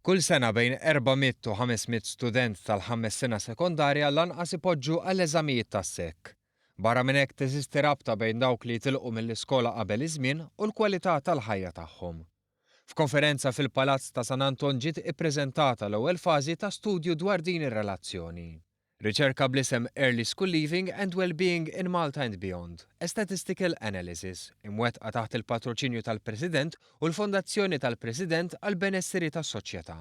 Kull sena bejn 400 u 500 student tal-5 sena sekondarja lanqas ipoġġu għall-eżamijiet tas-sekk. Barra minn hekk teżisti rabta bejn dawk li jitilqu mill-iskola qabel iż-żmien u l-kwalità tal-ħajja tagħhom. F'konferenza fil-Palazz ta' San Anton ġiet ippreżentata l-ewwel fażi ta' studju dwar din ir-relazzjoni. Riċerka bl-isem Early School Leaving and Wellbeing in Malta and Beyond, a Statistical Analysis, imwettqa taħt il-patroċinju tal-President u l-Fondazzjoni tal-President għall-Benesseri tas-Soċjetà.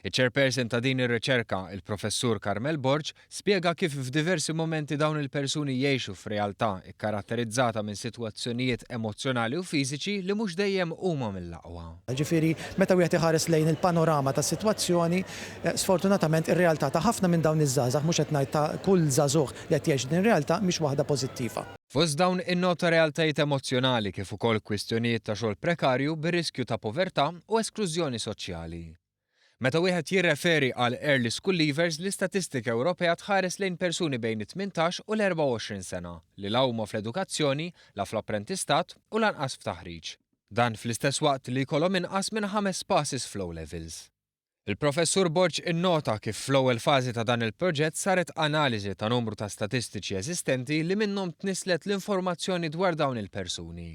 Iċ-chairperson ta' din ir-riċerka, il-professur Karmel Borġ, spjega kif f'diversi momenti dawn il-persuni jgħixu f'realtà ikkaratterizzata minn sitwazzjonijiet emozzjonali u fiżiċi li mhux dejjem huma mill-aqwa. Ġifieri, meta wieħed iħares lejn il-panorama tas-sitwazzjoni, sfortunatament ir-realtà ta' ħafna minn dawn iż-żgħażagħ mhux qed ngħid ta' kull żagħżugħ li qed jgħix din ir-realtà mhix waħda pożittiva. Fost dawn in-nota realtajiet emozzjonali kif ukoll kwistjonijiet ta' xogħol prekarju bir-riskju ta' povertà u esklużjoni soċjali. Meta wieħed jirreferi għal Early School Leavers, l-istatistika Ewropea tħares lejn persuni bejn 18 u l-24 sena li la huma fl-edukazzjoni, la fl-apprentistat u lanqas f'taħriġ. Dan fl-istess waqt li jkollhom inqas minn 5 passes flow levels. Il-professur Borġ innota kif fl-ewwel fażi ta' dan il-proġett saret analiżi ta' numru ta' statistiċi eżistenti li minnhom tnislet l-informazzjoni dwar dawn il-persuni.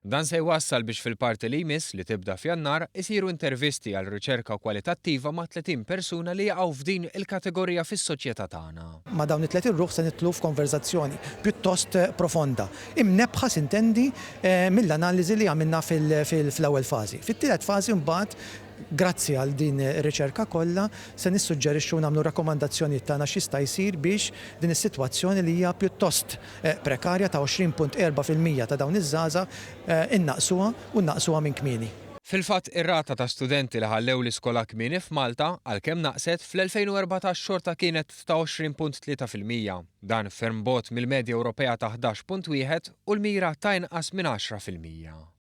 Dan se jwassal biex fil-parti li jmiss li tibda f'Jannar isiru intervisti għal riċerka kwalitattiva ma' 30 persuna li jaqgħu f'din il-kategorija fis-soċjetà tagħna. Ma' dawn it-30 ruħ se nitlu f'konverzazzjoni pjuttost profonda, imnebħa sintendi mill-analiżi li għamilna fl-ewwel fażi. Fit-tielet fażi mbagħad grazzi għal din ir-riċerka kollha se nissuġġerixxu nagħmlu rakkomandazzjonijiet tagħna x'jista' jsir biex din is-sitwazzjoni li hija pjuttost prekarja ta' 20.4% ta' dawn iż-żgħażagħ innaqsuha u nnaqsuha minn kmieni. Fil-fatt ir-rata ta' studenti li ħallew l-iskola kmieni f'Malta għalkemm naqset fl-2014 xorta kienet ta' 20.3%. Dan ferm bogħod mill-medja Ewropea ta' 11.1 u l-mira ta' inqas minn 10%.